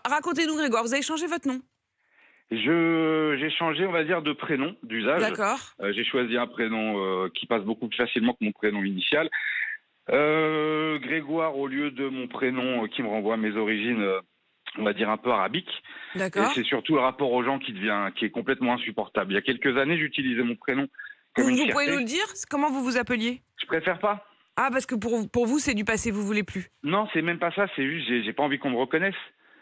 racontez-nous, Grégoire, vous avez changé votre nom? J'ai changé, on va dire, de prénom, d'usage. D'accord. J'ai choisi un prénom qui passe beaucoup plus facilement que mon prénom initial. Grégoire, au lieu de mon prénom qui me renvoie à mes origines, on va dire un peu arabiques. Et D'accord. c'est surtout le rapport aux gens qui est complètement insupportable. Il y a quelques années, j'utilisais mon prénom comme une Vous pouvez nous fierté. le dire? Comment vous vous appeliez? Je préfère pas. Ah, parce que pour vous, c'est du passé, vous voulez plus. Non, c'est même pas ça. C'est juste, j'ai pas envie qu'on me reconnaisse.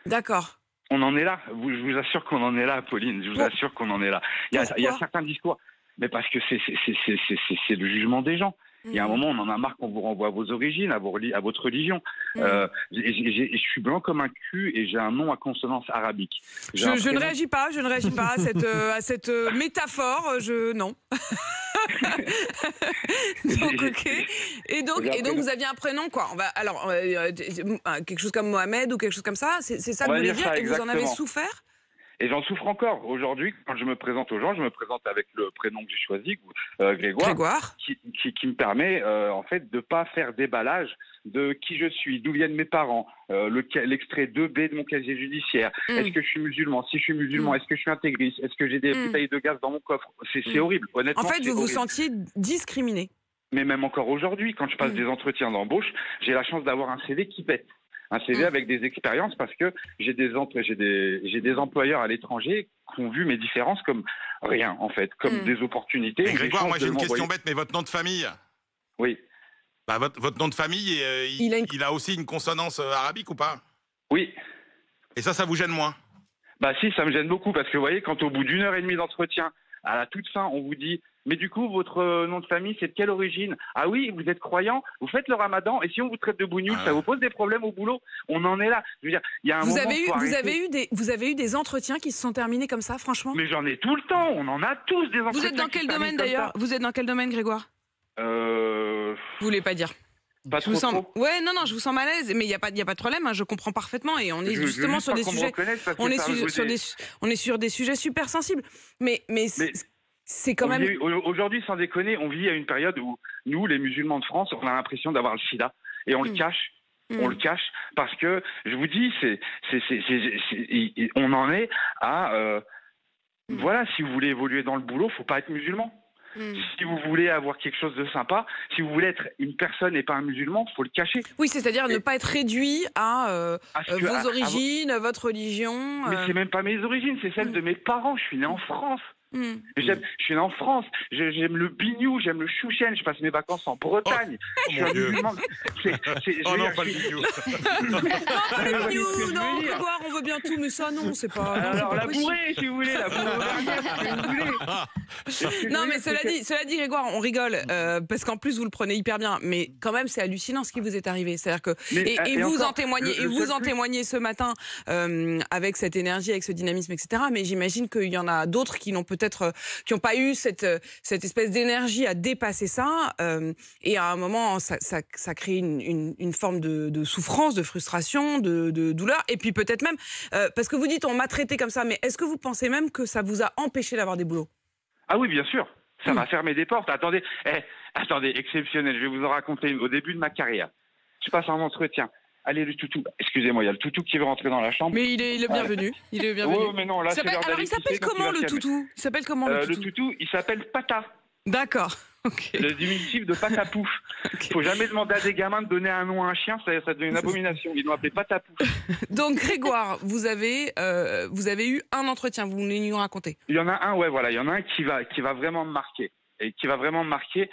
D'accord. On en est là. Je vous assure qu'on en est là, Pauline. Je vous assure qu'on en est là. Il y a Pourquoi? certains discours, mais parce que c'est le jugement des gens. Il y a un moment, on en a marre qu'on vous renvoie à vos origines, à votre religion. Je suis blanc comme un cul et j'ai un nom à consonance arabique. Je ne réagis pas, à cette métaphore. Non. Donc, ok. Et donc vous aviez un prénom, quoi. Quelque chose comme Mohamed ou quelque chose comme ça. C'est ça que vous voulez dire? Et vous en avez souffert? Et j'en souffre encore. Aujourd'hui, quand je me présente aux gens, je me présente avec le prénom que j'ai choisi, Grégoire. Qui me permet, en fait, de pas faire déballage de qui je suis, d'où viennent mes parents, l'extrait 2B de mon casier judiciaire. Est-ce que je suis musulman? Si je suis musulman, est-ce que je suis intégriste? Est-ce que j'ai des bouteilles de gaz dans mon coffre? C'est horrible, honnêtement. En fait, vous vous sentiez discriminé. Mais même encore aujourd'hui, quand je passe des entretiens d'embauche, j'ai la chance d'avoir un CV qui pète. Un CV avec des expériences parce que j'ai des employeurs à l'étranger qui ont vu mes différences comme rien, en fait, comme des opportunités. Mais Grégoire, moi j'ai une question bête, mais votre nom de famille? Oui. Bah, votre nom de famille, il a aussi une consonance arabique ou pas? Oui. Et ça vous gêne moins? Bah si, ça me gêne beaucoup parce que vous voyez, quand au bout d'1 heure et demie d'entretien, à la toute fin, on vous dit « Mais du coup, votre nom de famille, c'est de quelle origine? Ah oui, vous êtes croyant? Vous faites le ramadan? Et si on vous traite de bougnoul, ça vous pose des problèmes au boulot ?» On en est là. Je veux dire, il y a un moment... Vous avez eu des entretiens qui se sont terminés comme ça, franchement? Mais j'en ai tout le temps. On en a tous des entretiens. Vous êtes dans quel domaine d'ailleurs? Vous êtes dans quel domaine, Grégoire? Vous voulez pas dire? Pas trop. Ouais, non, je vous sens malaise, mais il y a pas de problème, hein, je comprends parfaitement et on est justement sur des sujets, on est sur des sujets super sensibles. Mais c'est quand même... Aujourd'hui, sans déconner, on vit à une période où nous, les musulmans de France, on a l'impression d'avoir le sida et on le cache. On le cache parce que, je vous dis, on en est à... Voilà, si vous voulez évoluer dans le boulot, faut pas être musulman. Si vous voulez avoir quelque chose de sympa, si vous voulez être une personne et pas un musulman, faut le cacher. Oui, c'est-à-dire ne pas être réduit à vos origines, votre religion. Mais c'est même pas mes origines, c'est celle de mes parents. Je suis né en France. Je suis né en France. J'aime le bignou, j'aime le chouchen. Je passe mes vacances en Bretagne. Oh mon Dieu. Non, pas le bignou. Non, Grégoire, on veut bien tout, mais ça, non, c'est pas... Alors, la bourrée, si vous voulez, la bourrée, Non, mais cela dit, Grégoire, on rigole, parce qu'en plus, vous le prenez hyper bien, mais quand même, c'est hallucinant ce qui vous est arrivé. C'est-à-dire que... Et vous en témoignez ce matin, avec cette énergie, avec ce dynamisme, etc. Mais j'imagine qu'il y en a d'autres qui n'ont pas eu cette espèce d'énergie à dépasser ça, et à un moment, ça crée une forme de souffrance, de frustration, de douleur, et puis peut-être même, parce que vous dites on m'a traité comme ça, mais est-ce que vous pensez même que ça vous a empêché d'avoir des boulots? Ah oui, bien sûr. Ça m'a fermé des portes. Attendez, exceptionnel. Je vais vous en raconter une. Au début de ma carrière, je passe un entretien. Allez, le toutou. Excusez-moi, il y a le toutou qui veut rentrer dans la chambre. Mais il est le bienvenu. Il est le bienvenu. Oui, mais non, là, alors, il s'appelle comment, le toutou? Il s'appelle comment, le toutou? Le toutou, il s'appelle Pata. D'accord. Okay. Le diminutif de Patapouf. Okay. Faut jamais demander à des gamins de donner un nom à un chien, ça devient une abomination. Ils l'ont appelé Patapouf. Donc, Grégoire, vous avez eu un entretien, vous voulez nous raconter? Il y en a un, ouais, voilà. Il y en a un qui va vraiment me marquer. Et qui va vraiment me marquer.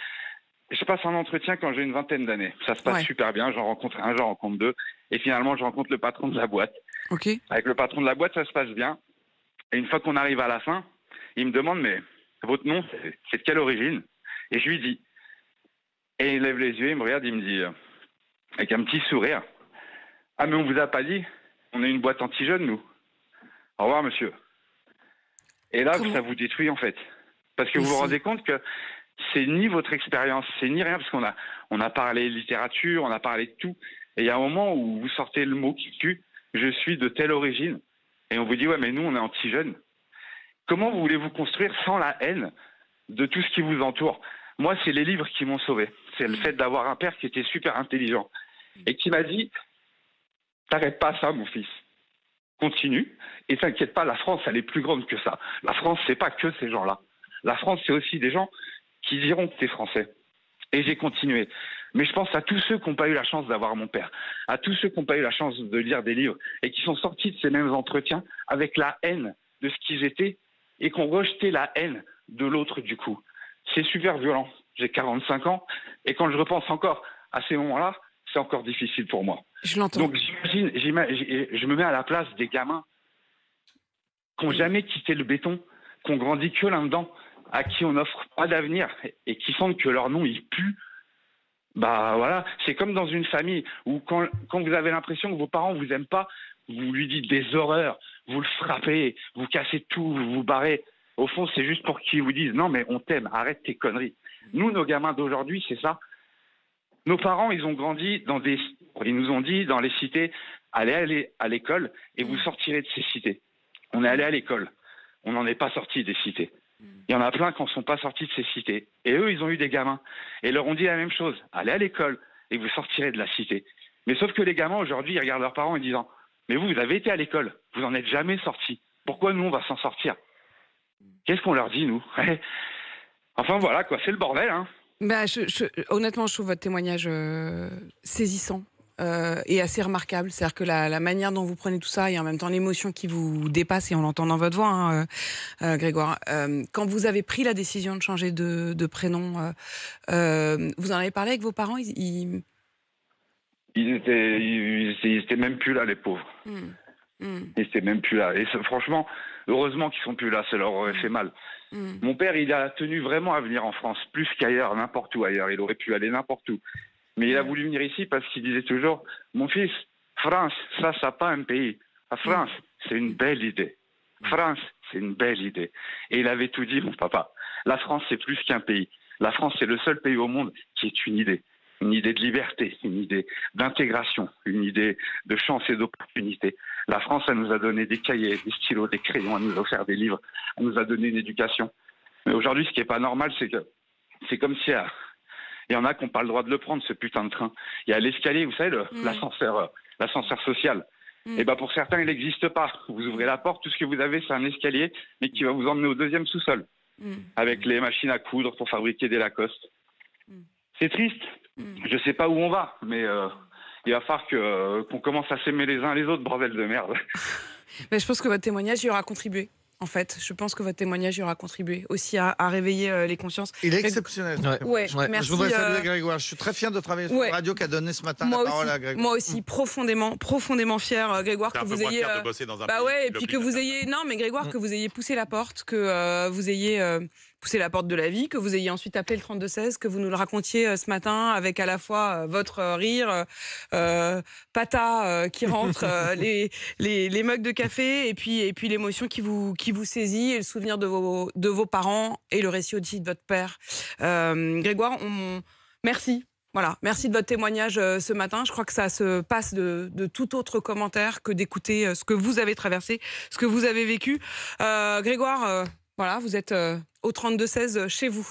Je passe un entretien quand j'ai une vingtaine d'années. Ça se passe super bien. J'en rencontre un, j'en rencontre deux. Et finalement, je rencontre le patron de la boîte. Okay. Avec le patron de la boîte, ça se passe bien. Et une fois qu'on arrive à la fin, il me demande, mais votre nom, c'est de quelle origine? Et je lui dis. Et il lève les yeux, il me regarde, il me dit, avec un petit sourire, « Ah, mais on vous a pas dit, on est une boîte anti-jeunes, nous. Au revoir, monsieur. » Et là, ça vous détruit, en fait. Parce que vous vous rendez compte que c'est ni votre expérience, c'est ni rien, parce qu'on a parlé littérature, on a parlé de tout. Et il y a un moment où vous sortez le mot qui tue, je suis de telle origine. Et on vous dit, ouais, mais nous, on est anti-jeunes. Comment voulez-vous construire sans la haine de tout ce qui vous entoure? Moi, c'est les livres qui m'ont sauvé. C'est le fait d'avoir un père qui était super intelligent et qui m'a dit, t'arrêtes pas ça, mon fils. continue. Et t'inquiète pas, la France, elle est plus grande que ça. La France, c'est pas que ces gens-là. La France, c'est aussi des gens qui diront que t'es français. Et j'ai continué. Mais je pense à tous ceux qui n'ont pas eu la chance d'avoir mon père, à tous ceux qui n'ont pas eu la chance de lire des livres et qui sont sortis de ces mêmes entretiens avec la haine de ce qu'ils étaient et qui ont rejeté la haine de l'autre du coup. C'est super violent. J'ai 45 ans et quand je repense encore à ces moments-là, c'est encore difficile pour moi. Je l'entends. Donc je me mets à la place des gamins qui n'ont jamais quitté le béton, qui ont grandi que là-dedans, à qui on n'offre pas d'avenir et qui sentent que leur nom, il pue. Bah voilà, c'est comme dans une famille où quand vous avez l'impression que vos parents vous aiment pas, vous lui dites des horreurs, vous le frappez, vous cassez tout, vous vous barrez. Au fond, c'est juste pour qu'ils vous disent non mais on t'aime, arrête tes conneries. Nous, nos gamins d'aujourd'hui, c'est ça. Nos parents, ils ont grandi ils nous ont dit dans les cités, allez à l'école et vous sortirez de ces cités. On est allé à l'école, on n'en est pas sorti des cités. Il y en a plein qui ne sont pas sortis de ces cités. Et eux, ils ont eu des gamins. Et ils leur ont dit la même chose. Allez à l'école et vous sortirez de la cité. Mais sauf que les gamins, aujourd'hui, ils regardent leurs parents en disant « Mais vous avez été à l'école. Vous n'en êtes jamais sortis. Pourquoi nous, on va s'en sortir ?» Qu'est-ce qu'on leur dit, nous? Enfin, voilà, quoi. C'est le bordel, hein. Bah, honnêtement, je trouve votre témoignage saisissant. Et assez remarquable, c'est-à-dire que la manière dont vous prenez tout ça et en même temps l'émotion qui vous dépasse, et on l'entend dans votre voix, hein, Grégoire, quand vous avez pris la décision de changer de prénom, vous en avez parlé avec vos parents? Ils étaient même plus là, les pauvres. Ils étaient même plus là. Et franchement, heureusement qu'ils sont plus là, ça leur aurait fait mal. Mon père, il a tenu vraiment à venir en France, plus qu'ailleurs, n'importe où ailleurs. Il aurait pu aller n'importe où. Mais il a voulu venir ici parce qu'il disait toujours « Mon fils, France, ça pas un pays. La France, c'est une belle idée. France, c'est une belle idée. » Et il avait tout dit, mon papa. La France, c'est plus qu'un pays. La France, c'est le seul pays au monde qui est une idée. Une idée de liberté, une idée d'intégration, une idée de chance et d'opportunité. La France, elle nous a donné des cahiers, des stylos, des crayons, elle nous a offert des livres, elle nous a donné une éducation. Mais aujourd'hui, ce qui n'est pas normal, c'est que c'est comme si... Il y en a qui n'ont pas le droit de le prendre, ce putain de train. Il y a l'escalier, vous savez, l'ascenseur social. Et ben pour certains, il n'existe pas. Vous ouvrez la porte, tout ce que vous avez, c'est un escalier, mais qui va vous emmener au deuxième sous-sol, avec les machines à coudre pour fabriquer des Lacoste. C'est triste. Je sais pas où on va, mais il va falloir qu'on commence à s'aimer les uns les autres, bordel de merde. Mais je pense que votre témoignage y aura contribué. En fait, je pense que votre témoignage y aura contribué aussi à réveiller les consciences. Il est exceptionnel. Ouais, merci, je voudrais saluer Grégoire. Je suis très fier de travailler sur la radio qui a donné ce matin la parole à Grégoire. Moi aussi, profondément fier, Grégoire, que vous ayez. De bosser dans un bah pays ouais, et puis que vous ayez. Non, mais Grégoire, que vous ayez poussé la porte, que vous ayez poussé la porte de la vie, que vous ayez ensuite appelé le 3216, que vous nous le racontiez ce matin avec à la fois votre rire, Pata qui rentre, les mugs de café, et puis l'émotion qui vous saisit, et le souvenir de vos parents, et le récit aussi de votre père. Grégoire, merci. Voilà, merci de votre témoignage ce matin. Je crois que ça se passe de tout autre commentaire que d'écouter ce que vous avez traversé, ce que vous avez vécu. Grégoire, voilà, vous êtes au 3216 chez vous.